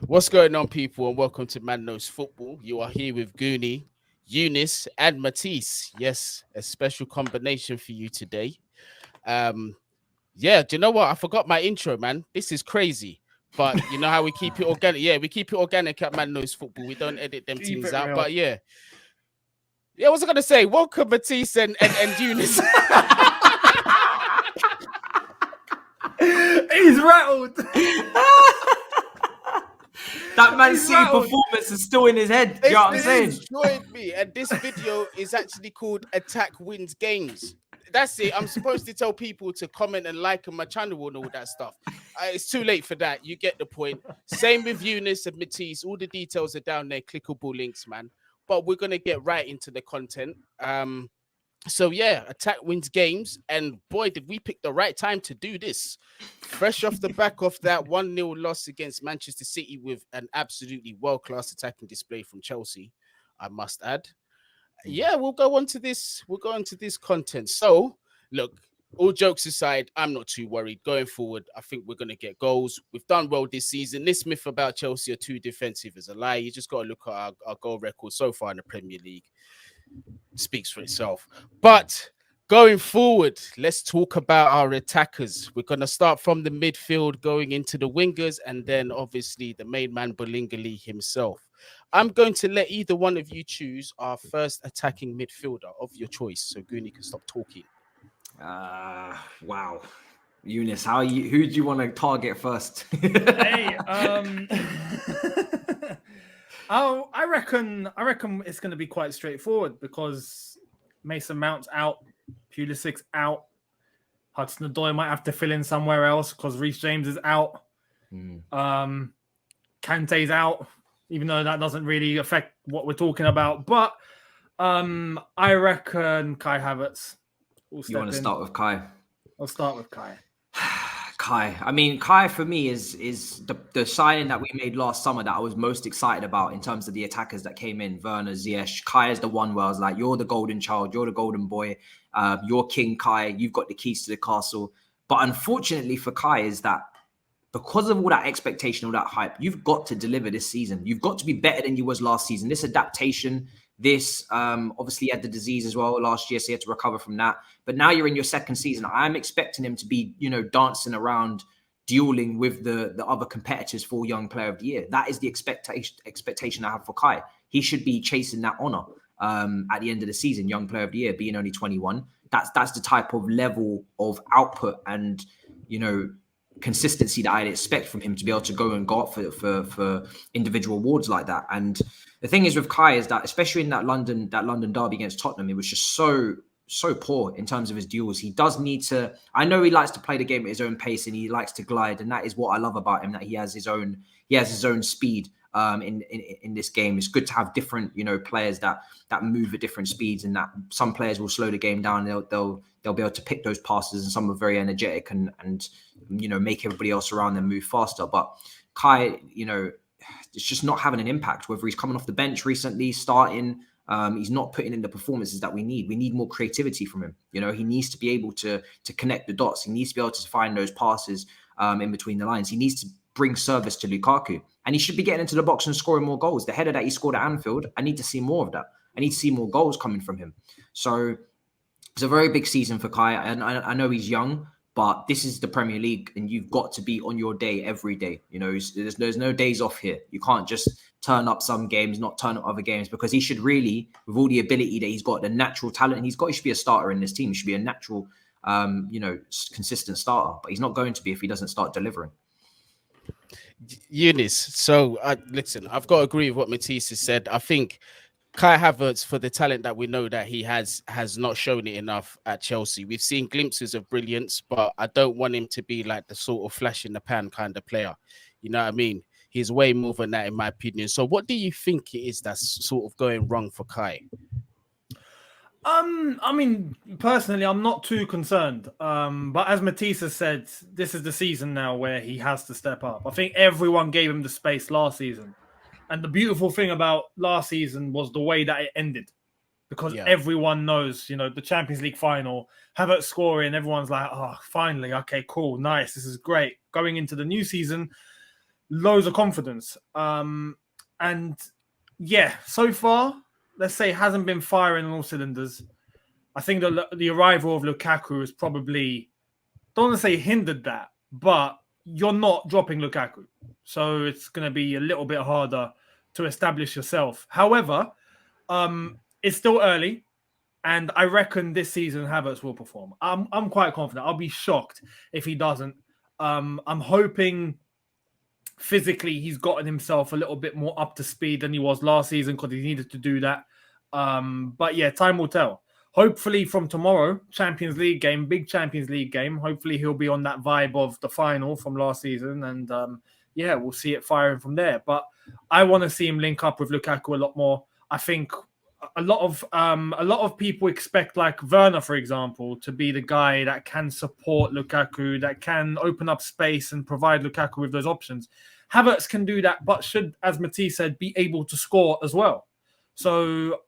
What's going on, people, and welcome to Man Knows Football. You are here with Guni, Younes, and Matisse. Yes, a special combination for you today. Um, yeah, do you know what? I forgot my intro, man. This is crazy. But you know how we keep it organic? Yeah, we keep it organic at Man Knows Football. We don't edit them Keep things it out. real. But yeah. Yeah, what was I gonna say? Welcome, Matisse and Younes. He's rattled. That Man He's City rattled. performance is still in his head. Do you know what I'm This saying? destroyed me. And this video is actually called Attack Wins Games. That's it. I'm supposed to tell people to comment and like on my channel and all that stuff. It's too late for that. You get the point. Same with Younes and Matisse. All the details are down there. Clickable links, man. But we're going to get right into the content. So yeah, Attack Wins Games. And boy, did we pick the right time to do this. Fresh off the back of that 1-0 loss against Manchester City with an absolutely world-class attacking display from Chelsea, I must add. Yeah, we'll go on to this. We'll go on to this content. So, look, all jokes aside, I'm not too worried. Going forward, I think we're going to get goals. We've done well this season. This myth about Chelsea are too defensive is a lie. You just got to look at our goal record so far in the Premier League. It speaks for itself. But going forward, let's talk about our attackers. We're going to start from the midfield, going into the wingers, and then obviously the main man, Bellingham himself. I'm going to let either one of you choose our first attacking midfielder of your choice, so Guni can stop talking. Wow. Younes, who do you want to target first? Hey, I reckon it's going to be quite straightforward because Mason Mount's out, Pulisic's out, Hudson-Odoi might have to fill in somewhere else because Reece James is out. Kante's out, even though that doesn't really affect what we're talking about. But I reckon Kai Havertz will step in. You want to start with Kai? I'll start with Kai. Kai. I mean, Kai for me is the signing that we made last summer that I was most excited about in terms of the attackers that came in. Werner, Ziyech. Kai is the one where I was like, you're the golden child, you're the golden boy, you're King Kai, you've got the keys to the castle. But unfortunately for Kai is that because of all that expectation, all that hype, you've got to deliver this season. You've got to be better than you was last season. This adaptation, obviously he had the disease as well last year, so he had to recover from that. But now you're in your second season. I'm expecting him to be, dancing around, dueling with the other competitors for Young Player of the Year. That is the expectation I have for Kai. He should be chasing that honor at the end of the season, Young Player of the Year, being only 21. That's the type of level of output and, consistency that I'd expect from him to be able to go and go up for individual awards like that. And the thing is with Kai is that, especially in that London derby against Tottenham, it was just so poor in terms of his duels. He does need to. I know he likes to play the game at his own pace and he likes to glide, and that is what I love about him. That he has his own speed in this game. It's good to have different players that move at different speeds, and that some players will slow the game down. They'll be able to pick those passes, and some are very energetic and make everybody else around them move faster. But Kai, it's just not having an impact. Whether he's coming off the bench recently, starting, he's not putting in the performances that we need. We need more creativity from him. He needs to be able to connect the dots. He needs to be able to find those passes in between the lines. He needs to bring service to Lukaku, and he should be getting into the box and scoring more goals. The header that he scored at Anfield, I need to see more of that. I need to see more goals coming from him. So it's a very big season for Kai, and I know he's young, but this is the Premier League, and you've got to be on your day every day. There's no days off here. You can't just turn up some games, not turn up other games, because he should really, with all the ability that he's got, the natural talent he should be a starter in this team. He should be a natural, consistent starter, but he's not going to be if he doesn't start delivering. Younes, so listen, I've got to agree with what Matisse has said. I think Kai Havertz, for the talent that we know that he has not shown it enough at Chelsea. We've seen glimpses of brilliance, but I don't want him to be like the sort of flash in the pan kind of player. You know what I mean? He's way more than that, in my opinion. So what do you think it is that's sort of going wrong for Kai? I mean, personally, I'm not too concerned. But as Matisse has said, this is the season now where he has to step up. I think everyone gave him the space last season. And the beautiful thing about last season was the way that it ended. Because everyone knows, the Champions League final, Havertz scoring, everyone's like, oh, finally, okay, cool, nice, this is great. Going into the new season, loads of confidence. And yeah, so far, let's say, hasn't been firing on all cylinders. I think the arrival of Lukaku has probably, don't want to say hindered that, but you're not dropping Lukaku. So it's going to be a little bit harder to establish yourself. However, it's still early, and I reckon this season Havertz will perform. I'm quite confident. I'll be shocked if he doesn't. I'm hoping physically he's gotten himself a little bit more up to speed than he was last season because he needed to do that. But yeah, time will tell. Hopefully from tomorrow, Champions League game, big Champions League game. Hopefully he'll be on that vibe of the final from last season. And yeah, we'll see it firing from there. But I want to see him link up with Lukaku a lot more. I think a lot of people expect like Werner, for example, to be the guy that can support Lukaku, that can open up space and provide Lukaku with those options. Havertz can do that, but should, as Matisse said, be able to score as well. So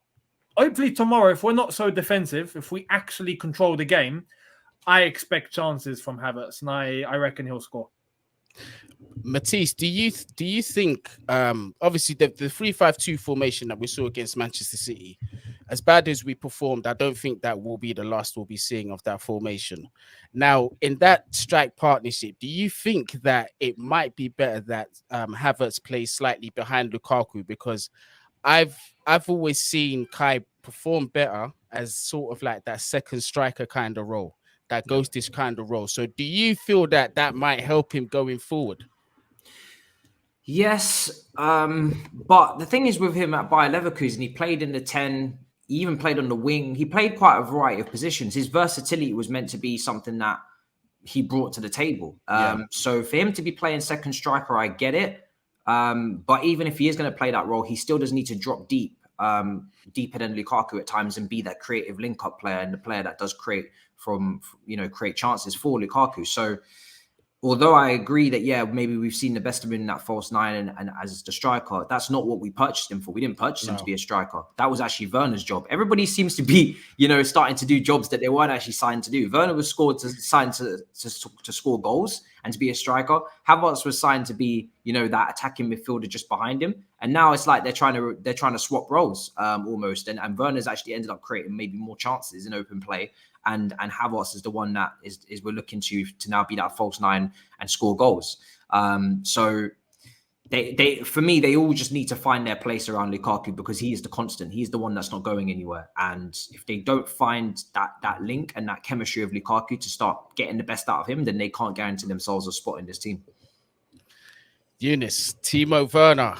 hopefully tomorrow, if we're not so defensive, if we actually control the game, I expect chances from Havertz, and I reckon he'll score. Matisse, do you think obviously the 3-5-2 formation that we saw against Manchester City, as bad as we performed, I don't think that will be the last we'll be seeing of that formation. Now, in that strike partnership, do you think that it might be better that Havertz plays slightly behind Lukaku? Because I've always seen Kai perform better as sort of like that second striker kind of role, that ghostish kind of role. So do you feel that that might help him going forward? Yes, but the thing is with him at Bayer Leverkusen, he played in the 10, he even played on the wing. He played quite a variety of positions. His versatility was meant to be something that he brought to the table. So for him to be playing second striker, I get it. But even if he is going to play that role, he still does need to drop deep, deeper than Lukaku at times, and be that creative link-up player and the player that does create create chances for Lukaku. So although I agree that, yeah, maybe we've seen the best of him in that false nine and as the striker, that's not what we purchased him for. We didn't purchase him to be a striker. That was actually Werner's job. Everybody seems to be, starting to do jobs that they weren't actually signed to do. Werner was signed to score goals and to be a striker. Havertz was signed to be, that attacking midfielder just behind him. And now it's like they're trying to swap roles almost. And Werner's actually ended up creating maybe more chances in open play. And Havertz is the one that is we're looking to now be that false nine and score goals. So they for me, they all just need to find their place around Lukaku because he is the constant. He's the one that's not going anywhere. And if they don't find that link and that chemistry of Lukaku to start getting the best out of him, then they can't guarantee themselves a spot in this team. Younes, Timo Werner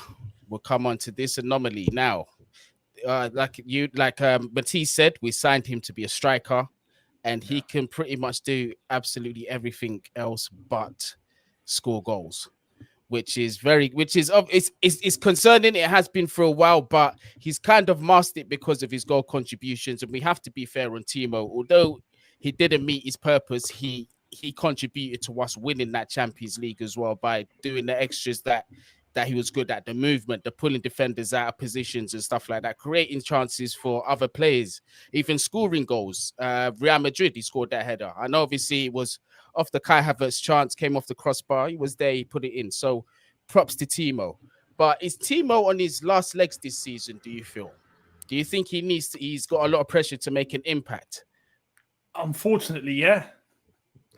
will come on to this anomaly now. Like Matisse said, we signed him to be a striker. And he can pretty much do absolutely everything else but score goals, which is concerning. It has been for a while, but he's kind of mastered it because of his goal contributions. And we have to be fair on Timo. Although he didn't meet his purpose, he contributed to us winning that Champions League as well by doing the extras that he was good at, the movement, the pulling defenders out of positions and stuff like that, creating chances for other players, even scoring goals. Real Madrid, he scored that header. I know obviously it was off the Kai Havertz chance, came off the crossbar. He was there, he put it in. So props to Timo. But is Timo on his last legs this season, do you feel? Do you think he's got a lot of pressure to make an impact? Unfortunately, yeah.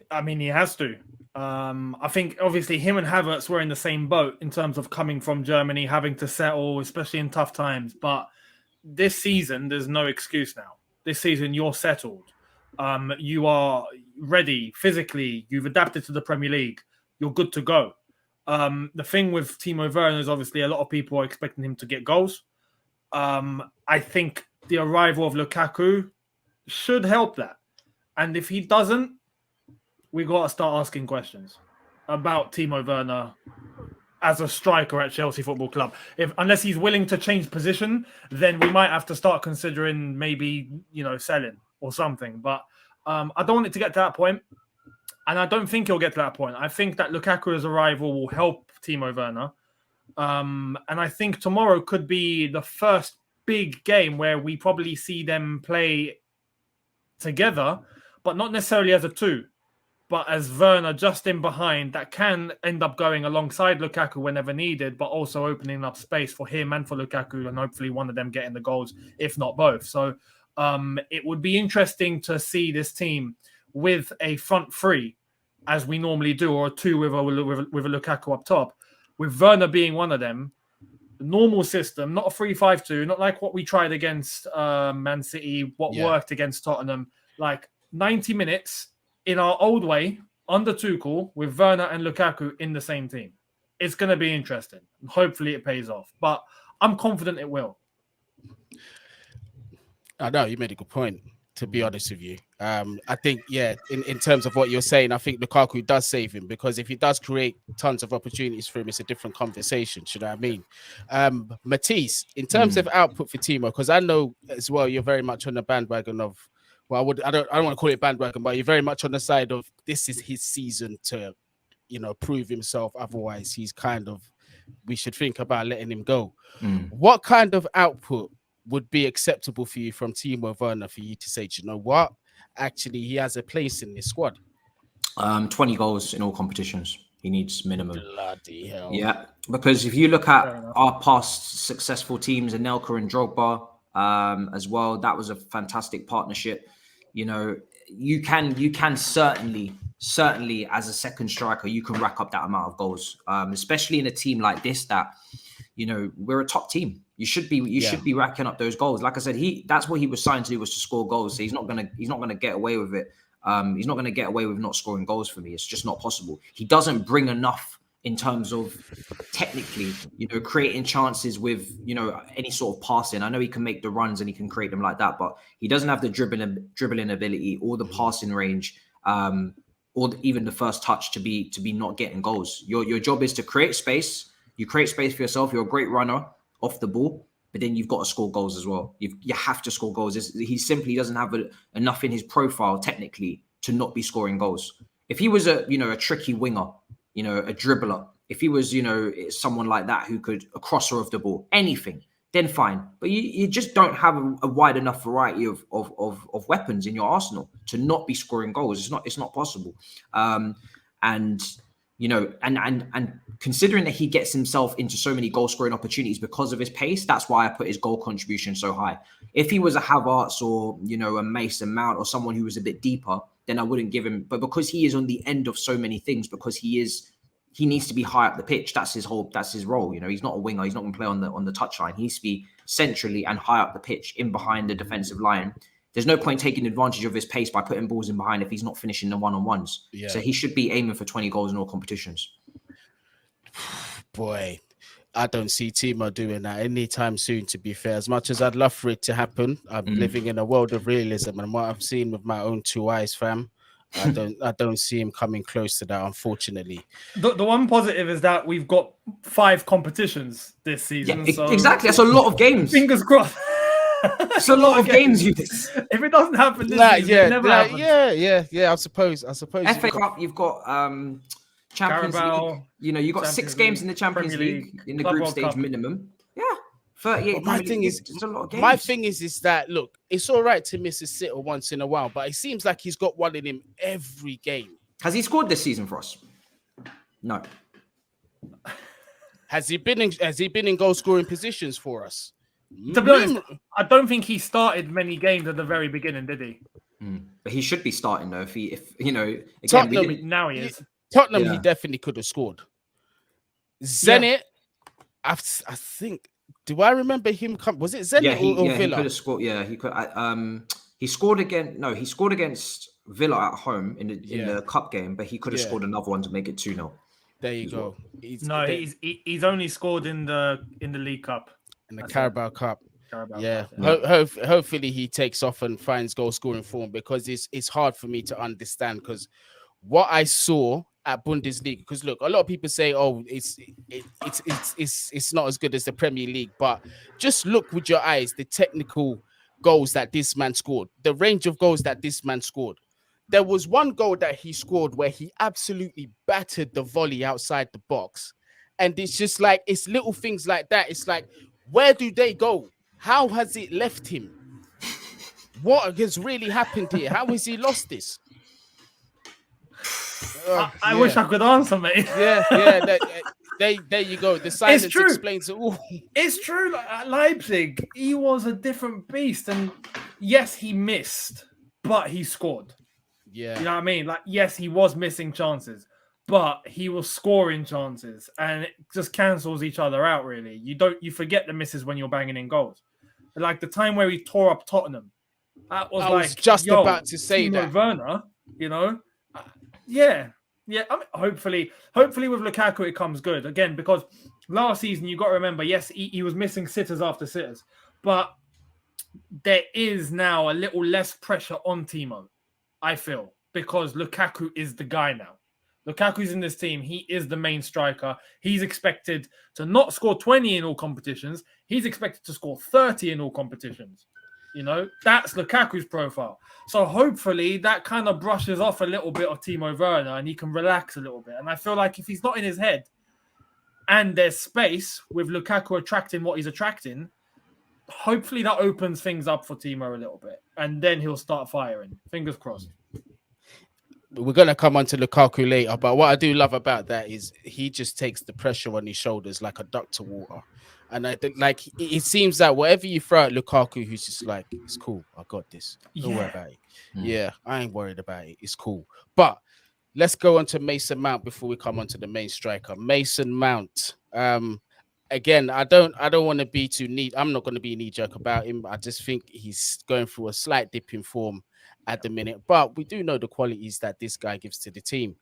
I mean, he has to. I think obviously him and Havertz were in the same boat in terms of coming from Germany, having to settle, especially in tough times. But this season, there's no excuse now. This season, you're settled. You are ready physically. You've adapted to the Premier League. You're good to go. The thing with Timo Werner is obviously a lot of people are expecting him to get goals. I think the arrival of Lukaku should help that. And if he doesn't, we got to start asking questions about Timo Werner as a striker at Chelsea Football Club. Unless he's willing to change position, then we might have to start considering maybe, selling or something. But I don't want it to get to that point, and I don't think he'll get to that point. I think that Lukaku's arrival will help Timo Werner. And I think tomorrow could be the first big game where we probably see them play together, but not necessarily as a two. but as Werner just in behind, that can end up going alongside Lukaku whenever needed, but also opening up space for him and for Lukaku, and hopefully one of them getting the goals, if not both. So it would be interesting to see this team with a front three, as we normally do, or a two with a Lukaku up top, with Werner being one of them. Normal system, not a 3-5-2, not like what we tried against Man City, what worked against Tottenham. Like 90 minutes in our old way, under Tuchel, with Werner and Lukaku in the same team. It's going to be interesting. Hopefully it pays off, but I'm confident it will. I know you made a good point, to be honest with you. I think, in terms of what you're saying, I think Lukaku does save him, because if he does create tons of opportunities for him, it's a different conversation. You know what I mean? Matisse, in terms of output for Timo, because I know as well you're very much on the bandwagon of, well, I don't want to call it bandwagon, but you're very much on the side of this is his season to, prove himself. Otherwise, he's we should think about letting him go. What kind of output would be acceptable for you from Timo Werner for you to say, do you know what? Actually, he has a place in this squad. 20 goals in all competitions. He needs minimum. Bloody hell. Yeah, because if you look at our past successful teams, Anelka and Drogba as well, that was a fantastic partnership. You can certainly as a second striker, you can rack up that amount of goals, especially in a team like this that, we're a top team. You should be racking up those goals. Like I said, that's what he was signed to do, was to score goals. So he's not gonna get away with it. He's not gonna get away with not scoring goals for me. It's just not possible. He doesn't bring enough in terms of technically, creating chances with, any sort of passing. I know he can make the runs and he can create them like that, but he doesn't have the dribbling ability or the passing range, or even the first touch to be not getting goals. Your job is to create space. You create space for yourself. You're a great runner off the ball, but then you've got to score goals as well. You have to score goals. He simply doesn't have enough in his profile technically to not be scoring goals. If he was a tricky winger, a dribbler, if he was, someone like that who could a crosser of the ball, anything, then fine. But you just don't have a wide enough variety of weapons in your arsenal to not be scoring goals. It's not possible. And considering that he gets himself into so many goal scoring opportunities because of his pace, that's why I put his goal contribution so high. If he was a Havertz or, a Mason Mount or someone who was a bit deeper, then I wouldn't give him. But because he is on the end of so many things, because he needs to be high up the pitch. That's his role. He's not a winger. He's not going to play on the touchline. He needs to be centrally and high up the pitch, in behind the defensive line. There's no point taking advantage of his pace by putting balls in behind if he's not finishing the one-on-ones. Yeah. So he should be aiming for 20 goals in all competitions. Boy, I don't see Timo doing that anytime soon, to be fair. As much as I'd love for it to happen, I'm living in a world of realism, and what I've seen with my own two eyes, fam, I don't see him coming close to that, unfortunately. The one positive is that we've got 5 competitions this season. Yeah, so exactly. That's a lot of games. Fingers crossed. It's a lot of games. If it doesn't happen this season, it never happens. Yeah. I suppose. FA Cup, you've got Champions Carabao, League. You've got 6 games in the Champions League in the Club group World stage Cup. minimum. Yeah, 38. My thing is, it's a lot of games. My thing is that look, it's all right to miss a sitter once in a while, but it seems like he's got one in him every game. Has he scored this season for us? No. Has he been in goal scoring positions for us? To be honest, I don't think he started many games at the very beginning, did he? But he should be starting though. Again, Tottenham, now he is. Tottenham, he definitely could have scored. Zenit, I think. Do I remember him? Was it Zenit or Villa? He could have scored. Yeah, he could. He scored again. No, he scored against Villa at home in the cup game, but he could have scored another one to make it 2-0. There you go. He's only scored in the League Cup. In the Carabao Cup. Yeah. Hopefully he takes off and finds goal scoring form, because it's hard for me to understand, because what I saw at Bundesliga, because look, a lot of people say, oh, it's not as good as the Premier League, but just look with your eyes, the technical goals that this man scored, the range of goals that this man scored. There was one goal that he scored where he absolutely battered the volley outside the box. And it's just like, it's little things like that. It's like, where do they go? How has it left him? What has really happened here? How has he lost this? I wish I could answer, mate. Yeah. There you go. The silence explains it all. It's true. Like, at Leipzig, he was a different beast, and yes, he missed, but he scored. Yeah, you know what I mean. Like, yes, he was missing chances, but he was scoring chances, and it just cancels each other out. Really, you forget the misses when you're banging in goals. Like the time where he tore up Tottenham, that was about to say Timo that. Werner, yeah. I mean, hopefully with Lukaku it comes good again, because last season you got to remember, yes, he was missing sitters after sitters, but there is now a little less pressure on Timo, I feel, because Lukaku is the guy now. Lukaku's in this team. He is the main striker. He's expected to not score 20 in all competitions. He's expected to score 30 in all competitions. That's Lukaku's profile. So hopefully that kind of brushes off a little bit of Timo Werner and he can relax a little bit. And I feel like if he's not in his head and there's space with Lukaku attracting what he's attracting, hopefully that opens things up for Timo a little bit. And then he'll start firing. Fingers crossed. We're going to come on to Lukaku later, but what I do love about that is he just takes the pressure on his shoulders like a duck to water. And I think, like, it seems that whatever you throw at Lukaku, who's just like, it's cool, I got this. Don't worry about it. Yeah, I ain't worried about it. It's cool. But let's go on to Mason Mount before we come on to the main striker. Mason Mount. Again, I don't want to be too neat. I'm not going to be knee-jerk about him. I just think he's going through a slight dip in form at the minute. But we do know the qualities that this guy gives to the team.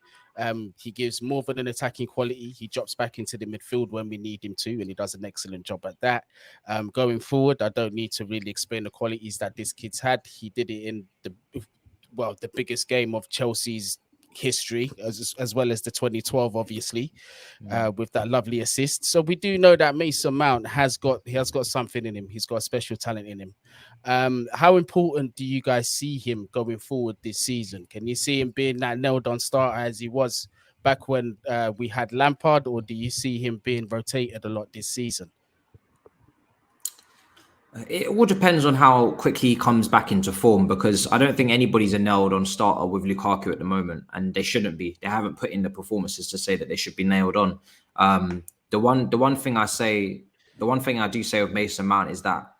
He gives more than an attacking quality. He drops back into the midfield when we need him to, and he does an excellent job at that. Going forward, I don't need to really explain the qualities that this kid's had. He did it in the biggest game of Chelsea's history, as well as the 2012, obviously, with that lovely assist. So we do know that Mason Mount has got something in him. He's got a special talent in him. How important do you guys see him going forward this season? Can you see him being that nailed-on starter as he was back when we had Lampard, or do you see him being rotated a lot this season? It all depends on how quickly he comes back into form, because I don't think anybody's a nailed-on starter with Lukaku at the moment, and they shouldn't be. They haven't put in the performances to say that they should be nailed on. The one thing I do say with Mason Mount is that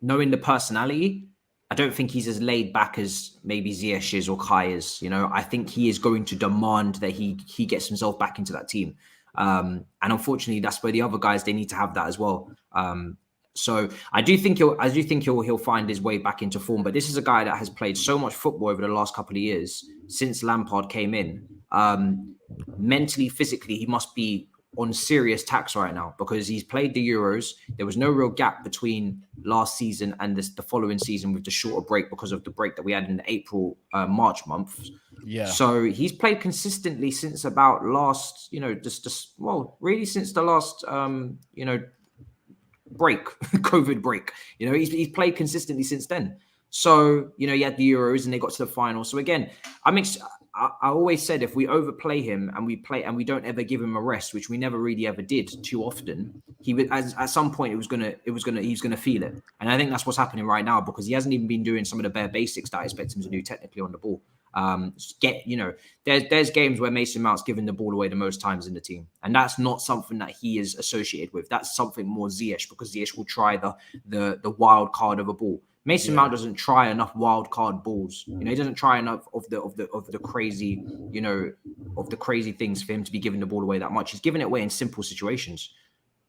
knowing the personality, I don't think he's as laid back as maybe Ziyech is or Kai is. I think he is going to demand that he gets himself back into that team, and unfortunately, that's where the other guys, they need to have that as well. So I do think he'll find his way back into form. But this is a guy that has played so much football over the last couple of years since Lampard came in. Mentally, physically, he must be on serious tax right now, because he's played the Euros. There was no real gap between last season and the following season, with the shorter break because of the break that we had in the April, March month. Yeah. So he's played consistently since about last, really since the last, break, COVID break. He's played consistently since then. So, he had the Euros and they got to the final. So again, I always said, if we overplay him and we don't ever give him a rest, which we never really ever did too often, he would, at some point, he's gonna feel it. And I think that's what's happening right now, because he hasn't even been doing some of the bare basics that I expect him to do technically on the ball. There's games where Mason Mount's given the ball away the most times in the team, and that's not something that he is associated with. That's something more Ziyech, because Ziyech will try the wild card of a ball. Mason Mount doesn't try enough wild card balls. He doesn't try enough of the crazy, of the crazy things for him to be giving the ball away that much. He's giving it away in simple situations.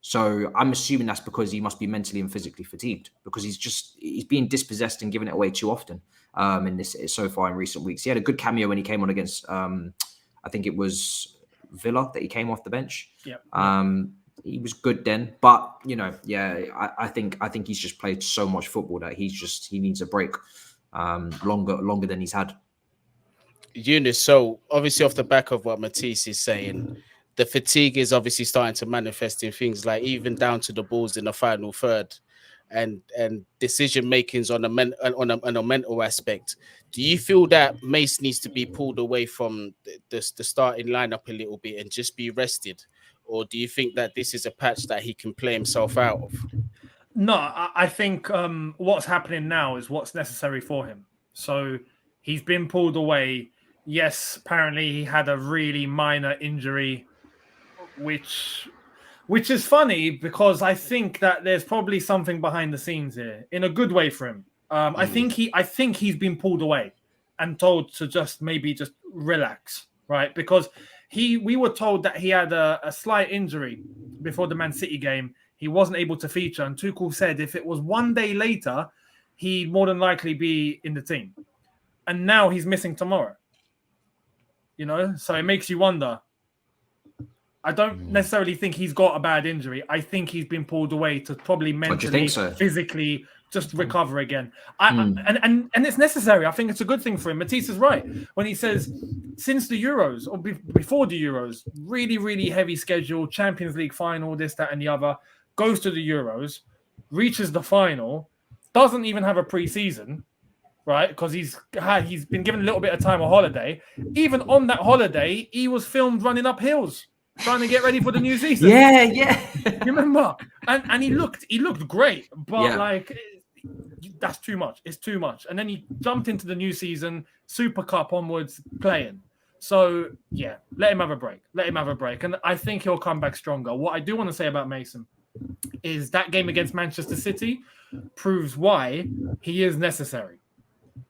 So I'm assuming that's because he must be mentally and physically fatigued, because he's being dispossessed and giving it away too often. In this so far in recent weeks, he had a good cameo when he came on against, I think it was Villa, that he came off the bench. Yeah. He was good then, but I think he's just played so much football that he needs a break, longer than he's had. Younes, so obviously off the back of what Matisse is saying, the fatigue is obviously starting to manifest in things like even down to the balls in the final third, and decision makings on a mental aspect. Do you feel that Mace needs to be pulled away from the starting lineup a little bit and just be rested? Or do you think that this is a patch that he can play himself out of? No, I think what's happening now is what's necessary for him. So he's been pulled away yes, apparently he had a really minor injury, which is funny because I think that there's probably something behind the scenes here in a good way for him. I think he's been pulled away and told to just relax, right? Because we were told that he had a slight injury before the Man City game. He wasn't able to feature, and Tuchel said if it was one day later, he'd more than likely be in the team. And now he's missing tomorrow. So it makes you wonder. I don't necessarily think he's got a bad injury. I think he's been pulled away to probably mentally, physically just recover again. And it's necessary. I think it's a good thing for him. Matisse is right when he says since the Euros or before the Euros, really, really heavy schedule, Champions League final, this, that, and the other, goes to the Euros, reaches the final, doesn't even have a pre-season, right? Because he's been given a little bit of time of holiday. Even on that holiday, he was filmed running up hills, trying to get ready for the new season. Yeah. You remember? And he looked great, but that's too much. It's too much. And then he jumped into the new season, Super Cup onwards, playing. So yeah, let him have a break. And I think he'll come back stronger. What I do want to say about Mason is that game against Manchester City proves why he is necessary.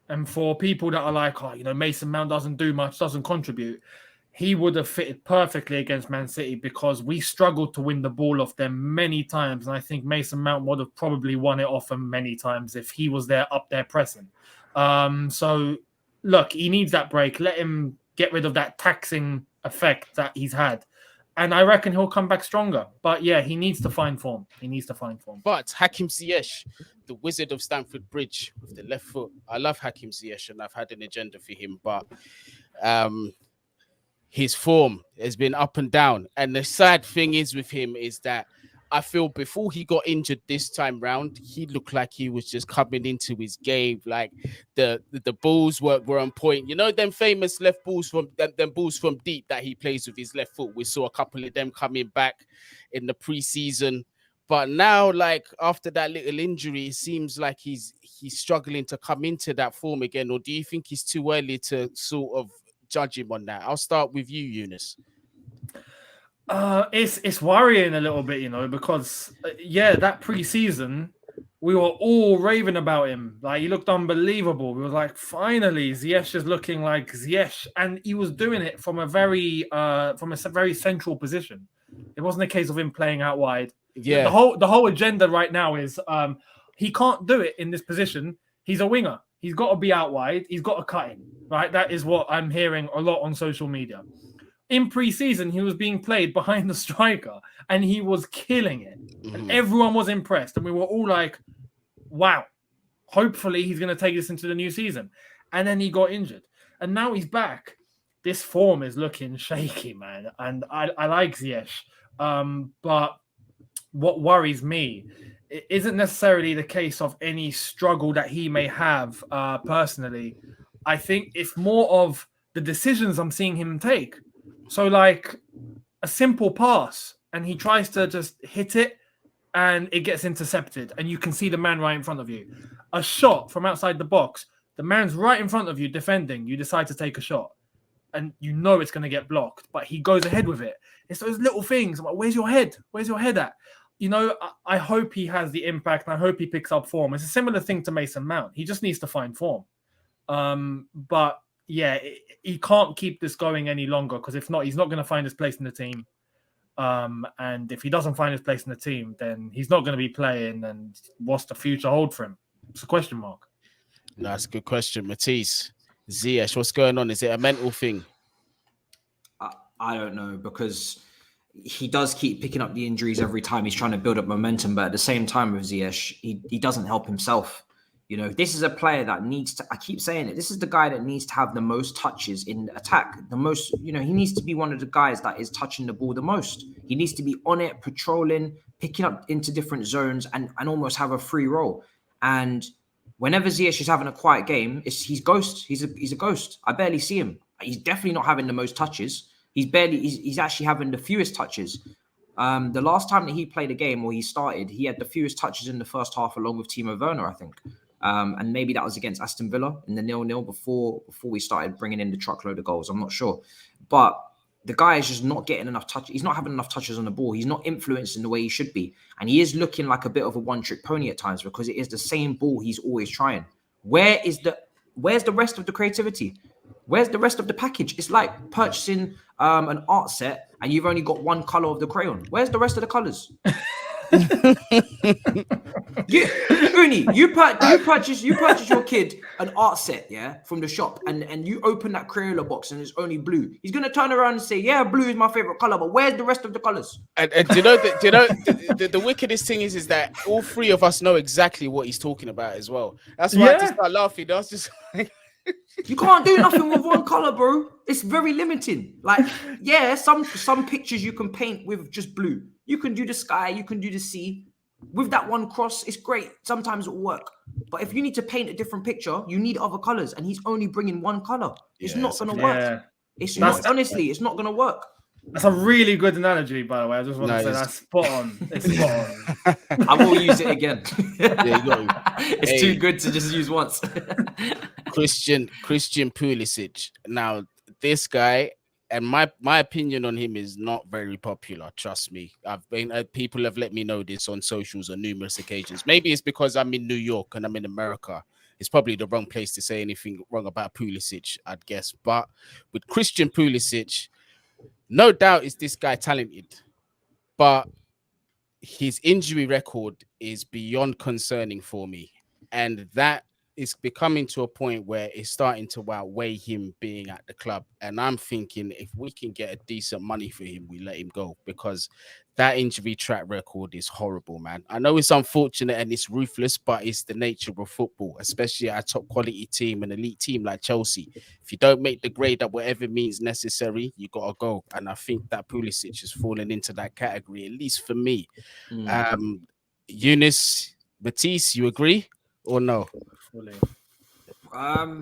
And for people that are like, Mason Mount doesn't do much, doesn't contribute, he would have fitted perfectly against Man City because we struggled to win the ball off them many times. And I think Mason Mount would have probably won it off them many times if he was up there pressing. So, look, he needs that break. Let him get rid of that taxing effect that he's had. And I reckon he'll come back stronger. But yeah, he needs to find form. But Hakim Ziyech, the wizard of Stamford Bridge with the left foot. I love Hakim Ziyech and I've had an agenda for him. But his form has been up and down. And the sad thing is with him is that I feel before he got injured this time round, he looked like he was just coming into his game. Like the balls were on point. Them famous left balls from them balls from deep that he plays with his left foot. We saw a couple of them coming back in the preseason. But now, like after that little injury, it seems like he's struggling to come into that form again. Or do you think it's too early to sort of judge him on that? I'll start with you, Younes. It's worrying a little bit, because that pre-season we were all raving about him. Like he looked unbelievable. We were like, finally, Ziyech is looking like Ziyech, and he was doing it from a very central position. It wasn't a case of him playing out wide. Yeah, the whole agenda right now is he can't do it in this position. He's a winger. He's got to be out wide. He's got to cut in. Right, that is what I'm hearing a lot on social media. In pre-season, he was being played behind the striker and he was killing it. And everyone was impressed. And we were all like, wow, hopefully he's going to take this into the new season. And then he got injured. And now he's back. This form is looking shaky, man. And I like Ziyech. But what worries me isn't necessarily the case of any struggle that he may have personally. I think it's more of the decisions I'm seeing him take. So like a simple pass and he tries to just hit it and it gets intercepted and you can see the man right in front of you. A shot from outside the box, the man's right in front of you defending, you decide to take a shot and it's going to get blocked, but he goes ahead with it. It's those little things. I'm like, where's your head? Where's your head at? I hope he has the impact and I hope he picks up form. It's a similar thing to Mason Mount. He just needs to find form. But yeah, he can't keep this going any longer because if not, he's not going to find his place in the team. And if he doesn't find his place in the team, then he's not going to be playing. And what's the future hold for him? It's a question mark. No, that's a good question. Matisse, Ziyech, what's going on? Is it a mental thing? I don't know, because he does keep picking up the injuries every time he's trying to build up momentum. But at the same time with Ziyech, he doesn't help himself. This is a player that needs to, I keep saying it, this is the guy that needs to have the most touches in attack. The most, he needs to be one of the guys that is touching the ball the most. He needs to be on it, patrolling, picking up into different zones and almost have a free role. And whenever Ziyech is having a quiet game, he's ghost. He's a ghost. I barely see him. He's definitely not having the most touches. He's actually having the fewest touches. The last time that he played a game or he started, he had the fewest touches in the first half along with Timo Werner, I think. And maybe that was against Aston Villa in the 0-0 before we started bringing in the truckload of goals. I'm not sure. But the guy is just not getting enough touch. He's not having enough touches on the ball. He's not influencing the way he should be. And he is looking like a bit of a one-trick pony at times because it is the same ball he's always trying. Where's the rest of the creativity? Where's the rest of the package? It's like purchasing an art set and you've only got one color of the crayon. Where's the rest of the colors? Guni, you purchase your kid an art set, from the shop, and you open that Crayola box and it's only blue. He's gonna turn around and say, "Yeah, blue is my favorite color," but where's the rest of the colors? And do you know the wickedest thing is that all three of us know exactly what he's talking about as well. That's why I just start laughing. I was just like, you can't do nothing with one color, bro. It's very limiting. Like, some pictures you can paint with just blue. You can do the sky, you can do the sea. With that one cross, it's great. Sometimes it will work. But if you need to paint a different picture, you need other colors. And he's only bringing one color. It's not going to work. It's not going to work. That's a really good analogy, by the way. I just want to say that's spot on. It's spot on. I will use it again. Yeah, you go. It's too good to just use once. Christian Pulisic. Now, this guy, and my opinion on him is not very popular. Trust me. People have let me know this on socials on numerous occasions. Maybe it's because I'm in New York and I'm in America. It's probably the wrong place to say anything wrong about Pulisic, I'd guess. But with Christian Pulisic, no doubt is this guy talented, but his injury record is beyond concerning for me, and that is becoming to a point where it's starting to outweigh him being at the club. And I'm thinking if we can get a decent money for him, we let him go, because that injury track record is horrible, man. I know it's unfortunate and it's ruthless, but it's the nature of football, especially at a top quality team, an elite team like Chelsea. If you don't make the grade at whatever means necessary, you got to go. And I think that Pulisic has fallen into that category, at least for me. Younes, Matisse, you agree or no?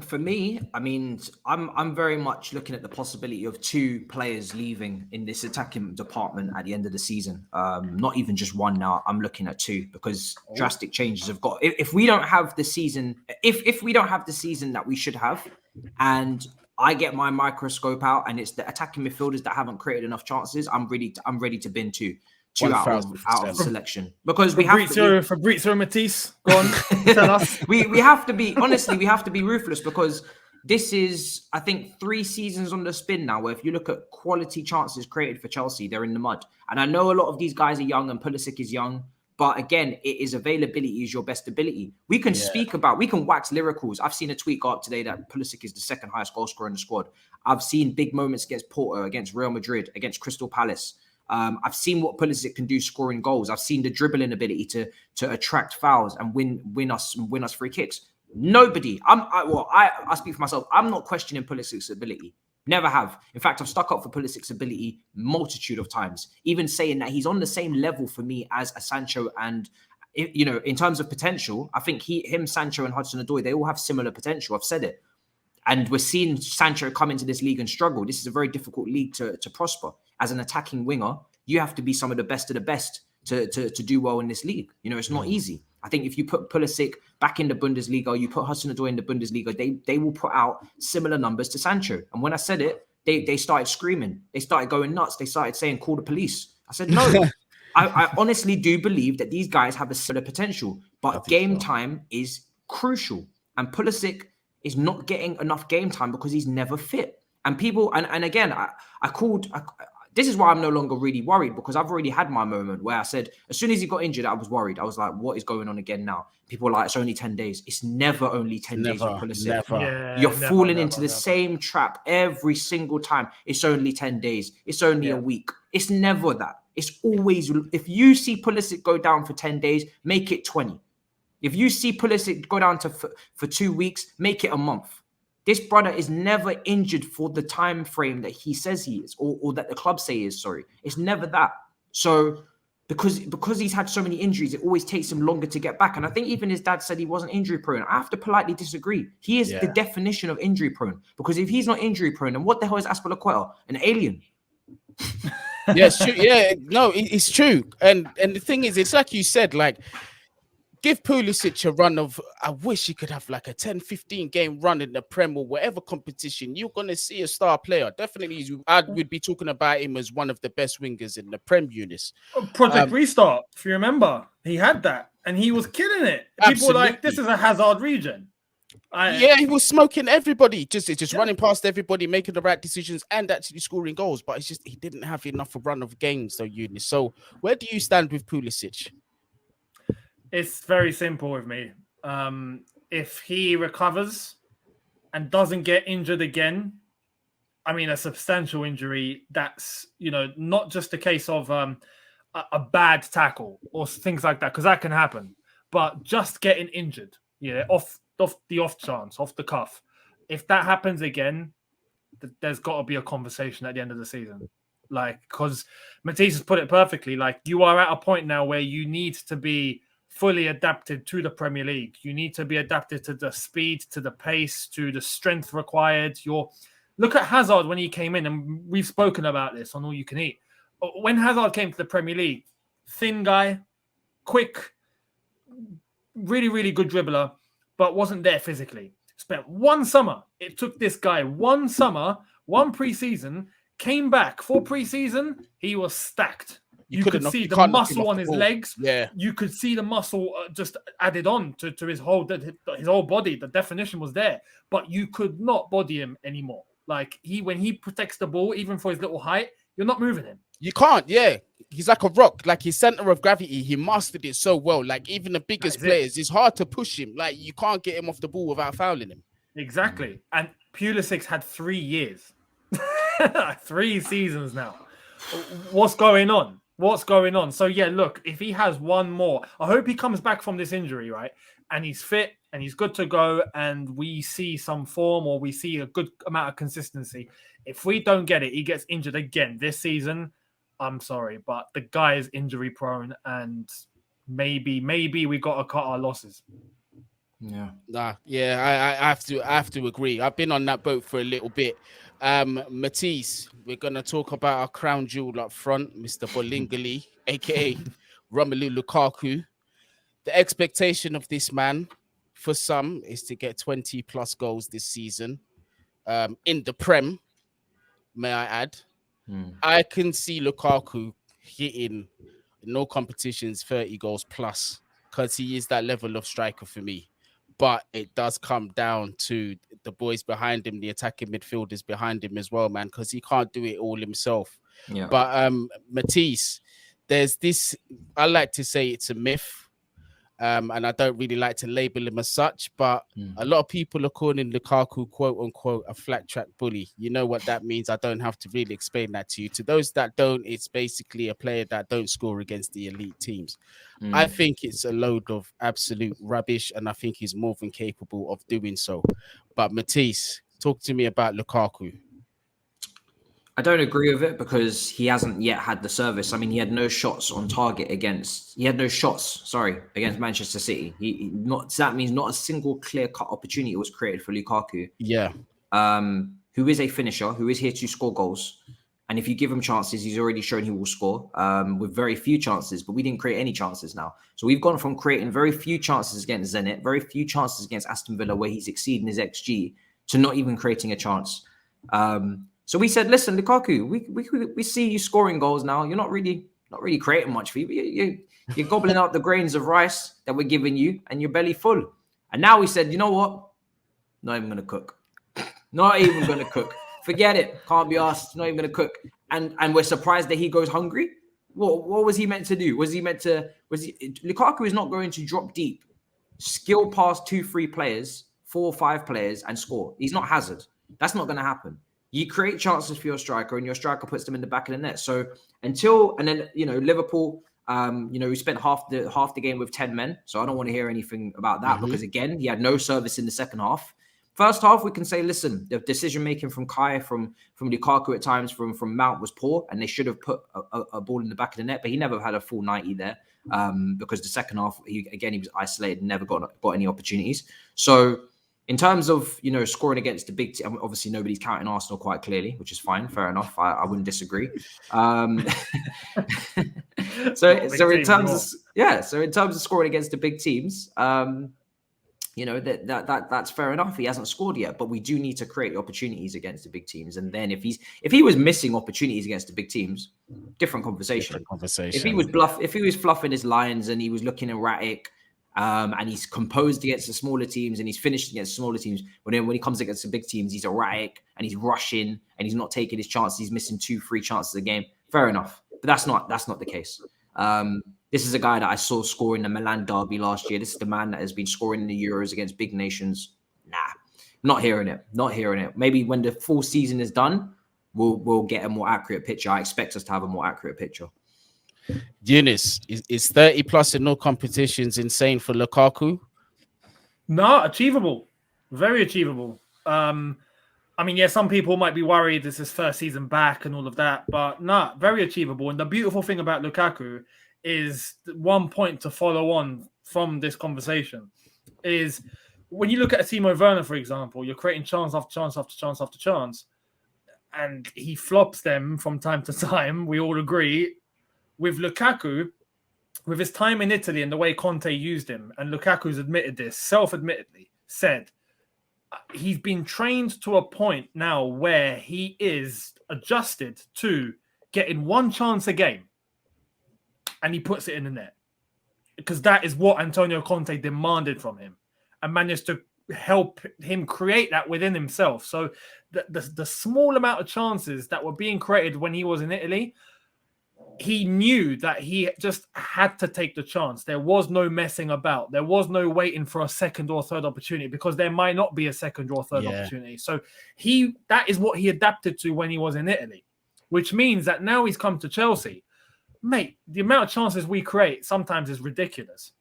For me, I mean, I'm very much looking at the possibility of two players leaving in this attacking department at the end of the season. Not even just one now. I'm looking at two, because drastic changes have got. If we don't have the season, if we don't have the season that we should have, and I get my microscope out and it's the attacking midfielders that haven't created enough chances, I'm ready to bin two out of selection, because we have to. Fabrizio Matisse, go on, tell us. we have to be, honestly, we have to be ruthless, because this is, I think, 3 seasons on the spin now where if you look at quality chances created for Chelsea, they're in the mud. And I know a lot of these guys are young and Pulisic is young, but again, it is availability is your best ability. We can we can wax lyricals. I've seen a tweet go up today that Pulisic is the second highest goal scorer in the squad. I've seen big moments against Porto, against Real Madrid, against Crystal Palace. I've seen what Pulisic can do scoring goals. I've seen the dribbling ability to attract fouls and win us free kicks. Nobody. I speak for myself. I'm not questioning Pulisic's ability. Never have. In fact, I've stuck up for Pulisic's ability multitude of times. Even saying that he's on the same level for me as a Sancho, and in terms of potential, I think him, Sancho, and Hudson-Odoi, they all have similar potential. I've said it. And we're seeing Sancho come into this league and struggle. This is a very difficult league to prosper. As an attacking winger, you have to be some of the best to do well in this league. It's not easy. I think if you put Pulisic back in the Bundesliga, you put Hudson-Odoi in the Bundesliga, they will put out similar numbers to Sancho. And when I said it, they started screaming. They started going nuts. They started saying, call the police. I said, no. I honestly do believe that these guys have a similar potential, but game time is crucial. And Pulisic is not getting enough game time because he's never fit. And people, and again, this is why I'm no longer really worried, because I've already had my moment where I said, as soon as he got injured, I was worried. I was like, what is going on again now? People are like, it's only 10 days. It's never only 10 days with Pulisic. You're falling into the same trap every single time. It's only 10 days. It's only a week. It's never that. It's always, if you see Pulisic go down for 10 days, make it 20. If you see Pulisic go down for 2 weeks, make it a month. This brother is never injured for the time frame that he says he is, or that the club say he is, sorry. It's never that. So because he's had so many injuries, it always takes him longer to get back. And I think even his dad said he wasn't injury prone. I have to politely disagree. He is the definition of injury prone, because if he's not injury prone, then what the hell is Azpilicueta? An alien? Yeah, it's true. Yeah, no, it's true. And the thing is, it's like you said, like, Give Pulisic a run of, I wish he could have like a 10, 15 game run in the Prem or whatever competition. You're going to see a star player. Definitely, I would be talking about him as one of the best wingers in the Prem, Younes. Project Restart, if you remember, he had that and he was killing it. People were like, this is a Hazard region. Yeah, he was smoking everybody, just running past everybody, making the right decisions and actually scoring goals. But it's just he didn't have enough of run of games, though, Younes. So where do you stand with Pulisic? It's very simple with me. If he recovers and doesn't get injured again, I mean, a substantial injury, that's, not just a case of a bad tackle or things like that, because that can happen. But just getting injured, off the off chance, off the cuff. If that happens again, there's got to be a conversation at the end of the season. Because Matisse has put it perfectly. You are at a point now where you need to be fully adapted to the Premier League. You need to be adapted to the speed, to the pace, to the strength required. Look at Hazard when he came in, and we've spoken about this on All You Can Eat. When Hazard came to the Premier League, thin guy, quick, really, really good dribbler, but wasn't there physically. Spent one summer. It took this guy one summer, one pre-season, came back for pre-season. He was stacked. You could see the muscle on his legs. Yeah. You could see the muscle just added on to his whole body. The definition was there, but you could not body him anymore. When he protects the ball, even for his little height, you're not moving him. You can't, yeah. He's like a rock. His center of gravity, he mastered it so well. Even the biggest players, it's hard to push him. You can't get him off the ball without fouling him. Exactly. And Pulisic had 3 years. 3 seasons now. What's going on? So, yeah, look, if he has one more, I hope he comes back from this injury, right? And he's fit and he's good to go and we see some form or we see a good amount of consistency. If we don't get it, he gets injured again this season. I'm sorry, but the guy is injury prone and maybe we got to cut our losses. Yeah. I have to agree. I've been on that boat for a little bit. Matisse, we're gonna talk about our crown jewel up front, Mr. Bolingali, aka Romelu Lukaku. The expectation of this man, for some, is to get 20 plus goals this season. In the Prem, may I add. I can see Lukaku hitting in no competitions 30 goals plus because he is that level of striker for me. But it does come down to the boys behind him, the attacking midfielders behind him as well, man, because he can't do it all himself. Yeah. But Matisse, there's this, I like to say it's a myth. And I don't really like to label him as such, but a lot of people are calling Lukaku, quote unquote, a flat track bully. You know what that means. I don't have to really explain that to you. To those that don't, it's basically a player that don't score against the elite teams. I think it's a load of absolute rubbish, and I think he's more than capable of doing so. But Matisse, talk to me about Lukaku. I don't agree with it because he hasn't yet had the service. I mean, he had no shots on target against Manchester City. That means not a single clear-cut opportunity was created for Lukaku. Yeah. Who is a finisher, who is here to score goals. And if you give him chances, he's already shown he will score with very few chances, but we didn't create any chances now. So we've gone from creating very few chances against Zenit, very few chances against Aston Villa, where he's exceeding his XG, to not even creating a chance. So we said, listen, Lukaku, we see you scoring goals now. You're not really creating much for you. You're gobbling out the grains of rice that we're giving you, and you're belly full. And now we said, you know what? Not even going to cook. Not even going to cook. Forget it. Can't be asked. Not even going to cook. And we're surprised that he goes hungry. What was he meant to do? Lukaku is not going to drop deep, skill past 2-3 players, 4 or 5 players, and score. He's not Hazard. That's not going to happen. You create chances for your striker, and your striker puts them in the back of the net. So Liverpool, we spent half the game with 10 men. So I don't want to hear anything about that because again, he had no service in the second half. First half, we can say, listen, the decision making from Kai, from Lukaku at times, from Mount was poor, and they should have put a ball in the back of the net. But he never had a full 90 there because the second half, he was isolated and never got any opportunities. So In terms of, scoring against the big team, obviously nobody's counting Arsenal quite clearly, which is fine. Fair enough. I wouldn't disagree. So in terms of scoring against the big teams, that's fair enough. He hasn't scored yet, but we do need to create opportunities against the big teams. And then if he was missing opportunities against the big teams, different conversation. If he was fluffing his lines and he was looking erratic, and he's composed against the smaller teams and he's finished against smaller teams, when he comes against the big teams, he's erratic and he's rushing and he's not taking his chances. He's missing 2-3 chances a game. Fair enough, but that's not the case. This is a guy that I saw score in the Milan derby last year. This is the man that has been scoring in the Euros against big nations. Nah, not hearing it. Maybe when the full season is done, we'll get a more accurate picture. I expect us to have a more accurate picture. Younes, is 30 plus in no competitions insane for Lukaku? No, achievable. Very achievable. Some people might be worried this is his first season back and all of that, but no, very achievable. And the beautiful thing about Lukaku is one point to follow on from this conversation is when you look at a Timo Werner, for example, you're creating chance after chance after chance after chance, and he flops them from time to time. We all agree. With Lukaku, with his time in Italy and the way Conte used him, and Lukaku's admitted this, self-admittedly, said he's been trained to a point now where he is adjusted to getting one chance a game and he puts it in the net. Because that is what Antonio Conte demanded from him and managed to help him create that within himself. So the small amount of chances that were being created when he was in Italy, he knew that he just had to take the chance. There was no messing about. There was no waiting for a second or third opportunity because there might not be a second or third opportunity. So that is what he adapted to when he was in Italy, which means that now he's come to Chelsea. Mate, the amount of chances we create sometimes is ridiculous.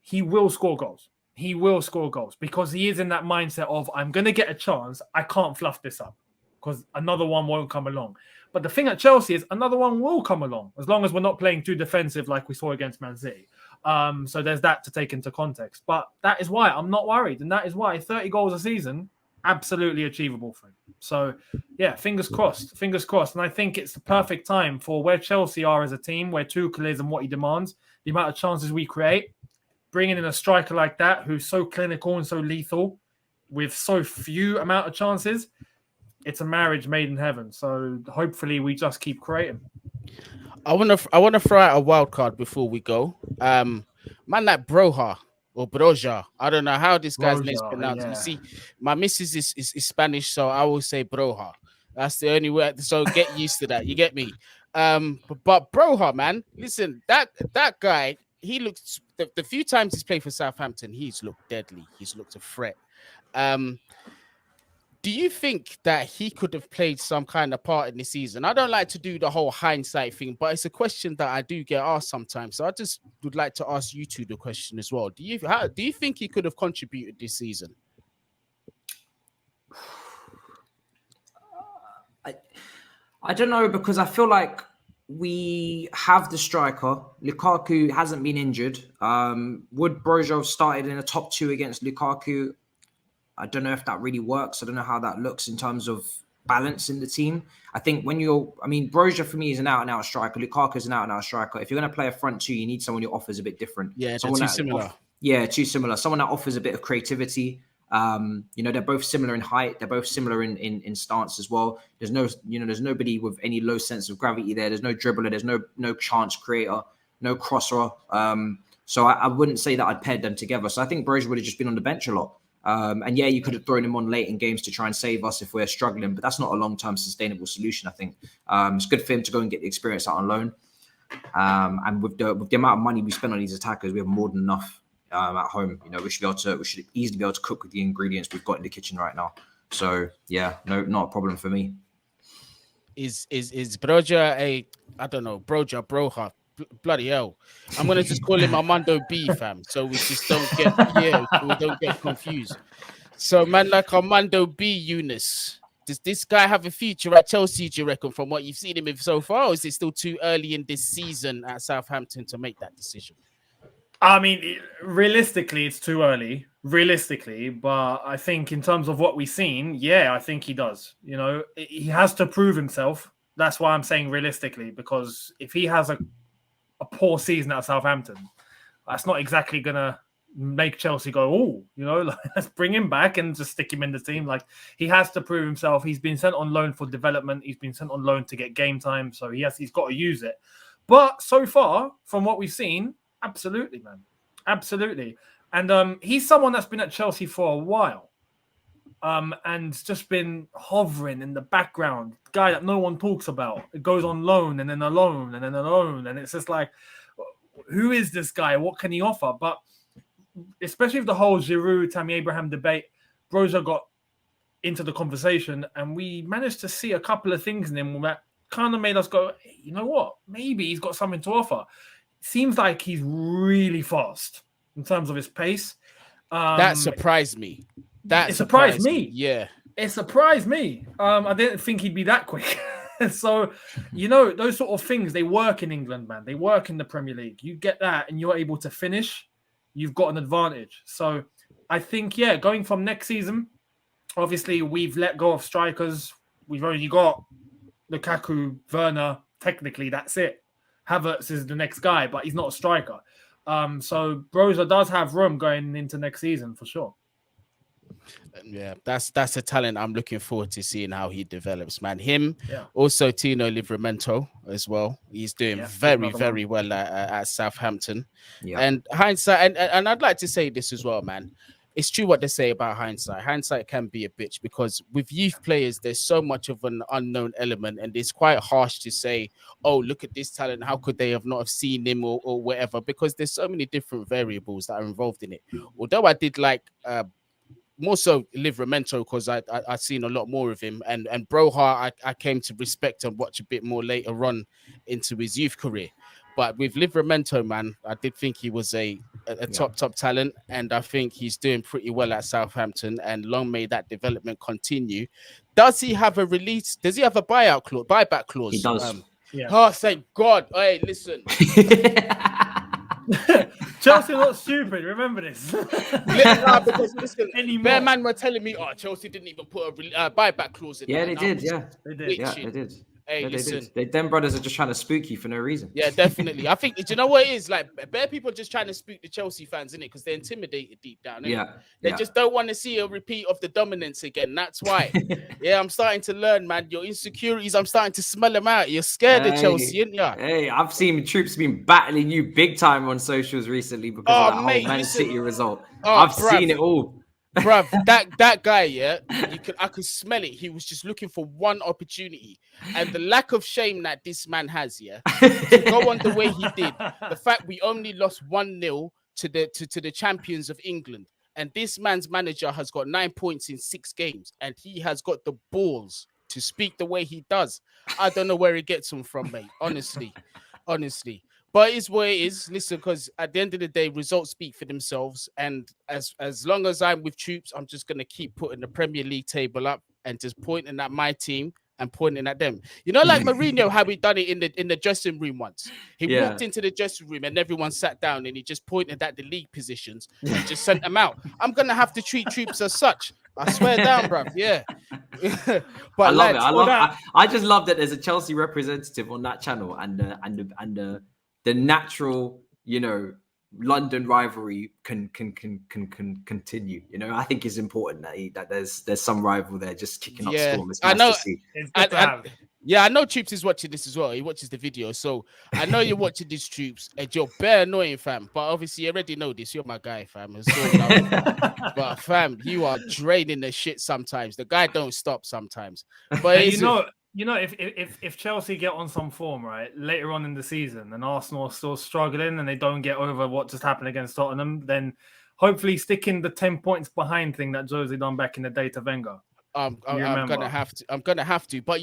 He will score goals. He will score goals because he is in that mindset of, I'm going to get a chance. I can't fluff this up because another one won't come along. But the thing at Chelsea is another one will come along as long as we're not playing too defensive like we saw against Man City. So there's that to take into context. But that is why I'm not worried. And that is why 30 goals a season, absolutely achievable for him. So, yeah, fingers crossed. Fingers crossed. And I think it's the perfect time for where Chelsea are as a team, where Tuchel is and what he demands, the amount of chances we create, bringing in a striker like that who's so clinical and so lethal with so few amount of chances. It's a marriage made in heaven. So hopefully we just keep creating. I want to throw out a wild card before we go. Man like Broja or Broja. I don't know how this guy's name's pronounced. Yeah. You see, my missus is Spanish, so I will say Broja. That's the only way. So get used to that. You get me? But Broja, man, listen, that guy, he looks the few times he's played for Southampton, he's looked deadly. He's looked a threat. Do you think that he could have played some kind of part in the season? I don't like to do the whole hindsight thing, but it's a question that I do get asked sometimes. So I just would like to ask you two the question as well. Do you think he could have contributed this season? I don't know, because I feel like we have the striker. Lukaku hasn't been injured. Would Broja have started in the top two against Lukaku? I don't know if that really works. I don't know how that looks in terms of balance in the team. I think Broja for me is an out-and-out striker. Lukaku is an out-and-out striker. If you're going to play a front two, you need someone who offers a bit different. Yeah, they're too similar. Too similar. Someone that offers a bit of creativity. They're both similar in height. They're both similar in stance as well. There's nobody with any low sense of gravity there. There's no dribbler. There's no chance creator, no crosser. So I wouldn't say that I'd paired them together. So I think Broja would have just been on the bench a lot. You could have thrown him on late in games to try and save us if we're struggling, but that's not a long-term sustainable solution, I think. It's good for him to go and get the experience out on loan. And with the amount of money we spend on these attackers, we have more than enough at home. We should easily be able to cook with the ingredients we've got in the kitchen right now. So yeah, no, not a problem for me. Is Broja Broja? Bloody hell! I'm gonna just call him Armando B, fam. So we just don't get confused. So man, like Armando B, Younes, does this guy have a future at Chelsea? Do you reckon, from what you've seen him with so far, or is it still too early in this season at Southampton to make that decision? I mean, realistically, it's too early. realistically, but I think in terms of what we've seen, yeah, I think he does. You know, he has to prove himself. That's why I'm saying realistically, because if he has a poor season at Southampton, that's not exactly gonna make Chelsea go, oh, you know, like, let's bring him back and just stick him in the team. Like, he has to prove himself. He's been sent on loan for development. He's been sent on loan to get game time, so he's got to use it. But so far, from what we've seen, absolutely, man, absolutely. And he's someone that's been at Chelsea for a while, and just been hovering in the background. Guy that no one talks about. It goes on loan and then a loan and then a loan, and it's just like, who is this guy? What can he offer? But especially with the whole Giroud, Tammy Abraham debate, Broja got into the conversation, and we managed to see a couple of things in him that kind of made us go, hey, you know what? Maybe he's got something to offer. Seems like he's really fast in terms of his pace. That surprised me. It surprised me. Yeah. It surprised me. I didn't think he'd be that quick. So, you know, those sort of things, they work in England, man. They work in the Premier League. You get that and you're able to finish, you've got an advantage. So I think, yeah, going from next season, obviously we've let go of strikers. We've only got Lukaku, Werner. Technically, that's it. Havertz is the next guy, but he's not a striker. So Broja does have room going into next season for sure. Yeah, that's a talent I'm looking forward to seeing how he develops, man. Also Tino Livramento as well. He's doing very well at Southampton. Yeah. And hindsight, and I'd like to say this as well, man. It's true what they say about hindsight. Hindsight can be a bitch because with youth players, there's so much of an unknown element, and it's quite harsh to say, oh, look at this talent. How could they have not have seen him or whatever? Because there's so many different variables that are involved in it. Although I did like more so Livramento because I've seen a lot more of him, and Broja I came to respect and watch a bit more later on into his youth career. But with Livramento, man, I did think he was a top talent, and I think he's doing pretty well at Southampton, and long may that development continue. Does he have a release? Does he have a buyback clause? He does. Oh, thank God. Hey, listen. Chelsea are not stupid. Remember this. Because listen, Bear Man were telling me, Chelsea didn't even put a buyback clause in. Yeah, they did. They did. Hey, listen. Them brothers are just trying to spook you for no reason. Yeah, definitely. I think, do you know what it is? Like, bare people are just trying to spook the Chelsea fans, innit? Because they're intimidated deep down. They just don't want to see a repeat of the dominance again. That's why. I'm starting to learn, man. Your insecurities, I'm starting to smell them out. You're scared of Chelsea, ain't ya? Hey, I've seen troops been battling you big time on socials recently because of that whole Man City result. I've seen it all. Bruv, that guy, I could smell it. He was just looking for one opportunity, and the lack of shame that this man has, to go on the way he did. The fact we only lost 1-0 to the champions of England, and this man's manager has got 9 points in 6 games, and he has got the balls to speak the way he does. I don't know where he gets them from, mate. Honestly. But it's what it is. Listen, because at the end of the day, results speak for themselves. And as long as I'm with troops, I'm just going to keep putting the Premier League table up and just pointing at my team and pointing at them. You know, like Mourinho, how he done it in the dressing room once. He walked into the dressing room and everyone sat down and he just pointed at the league positions and just sent them out. I'm going to have to treat troops as such. I swear down, bruv. Yeah. But I love it. I just love that there's a Chelsea representative on that channel and the natural, London rivalry can continue. I think it's important that there's some rival there just kicking up storm. It's nice to see. I know Troops is watching this as well. He watches the video, so I know you're watching these Troops, and you're bare annoying, fam. But obviously, you already know this. You're my guy, fam. But fam, you are draining the shit sometimes. The guy don't stop sometimes. But if Chelsea get on some form, right, later on in the season, and Arsenal are still struggling and they don't get over what just happened against Tottenham, then hopefully sticking the 10 points behind thing that Jose done back in the day to Wenger. I'm gonna have to. But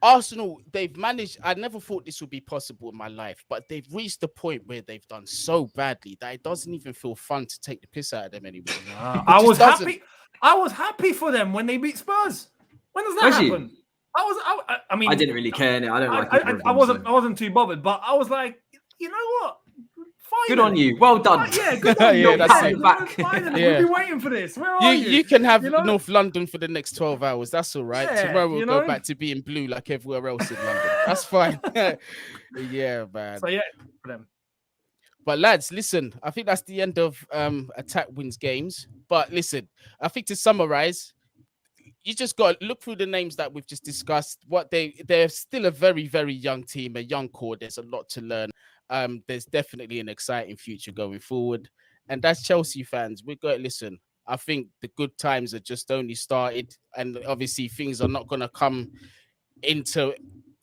Arsenal, they've managed. I never thought this would be possible in my life, but they've reached the point where they've done so badly that it doesn't even feel fun to take the piss out of them anymore. I was happy for them when they beat Spurs. When does that happen? I mean, I didn't really care. I don't like it. I wasn't too bothered, but I was like, you know what? Good on you. Well done. Yeah, good on Yeah, you. that's it. Finally, Yeah. we've been waiting for this. Where are you? You can have You know? North London for the next 12 hours. That's all right. Yeah, Tomorrow we'll you go know? back to being blue like everywhere else in London. That's fine. Yeah, man. So yeah, for them. But lads, listen, I think that's the end of Attack Wins Games. But listen, I think to summarize, you just got to look through the names that we've just discussed. They're still a very, very young team, a young core. There's a lot to learn. There's definitely an exciting future going forward. And that's Chelsea fans. We're going to listen. I think the good times are just only started. And obviously things are not going to come into,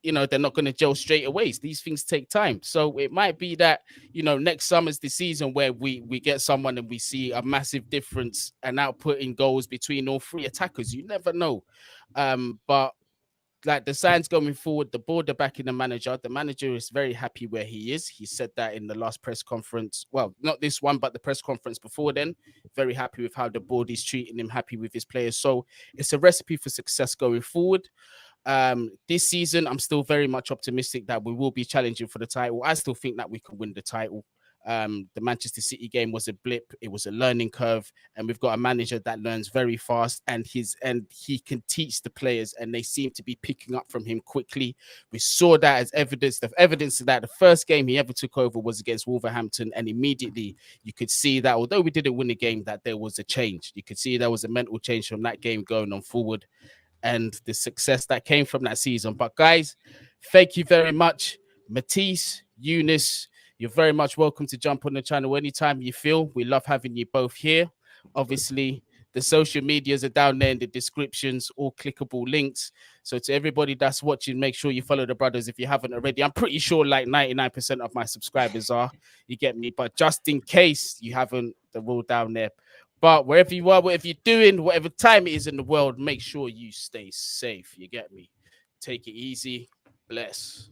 they're not going to gel straight away. These things take time. So it might be that, next summer's the season where we get someone and we see a massive difference and output in goals between all three attackers. You never know. But like the signs going forward, the board are backing the manager. The manager is very happy where he is. He said that in the last press conference. Well, not this one, but the press conference before then. Very happy with how the board is treating him, happy with his players. So it's a recipe for success going forward. This season, I'm still very much optimistic that we will be challenging for the title. I still think that we can win the title. The Manchester City game was a blip. It was a learning curve, and we've got a manager that learns very fast, and he can teach the players, and they seem to be picking up from him quickly. We saw that as evidence. The evidence that the first game he ever took over was against Wolverhampton, and immediately you could see that although we didn't win the game, that there was a change. You could see there was a mental change from that game going on forward, and the success that came from that season. But guys, thank you very much. Matisse, Younes, you're very much welcome to jump on the channel anytime you feel. We love having you both here. Obviously, the social medias are down there in the descriptions, all clickable links. So to everybody that's watching, make sure you follow the brothers if you haven't already. I'm pretty sure like 99% of my subscribers are, you get me? But just in case you haven't, they're all down there. But wherever you are, whatever you're doing, whatever time it is in the world, make sure you stay safe. You get me? Take it easy. Bless.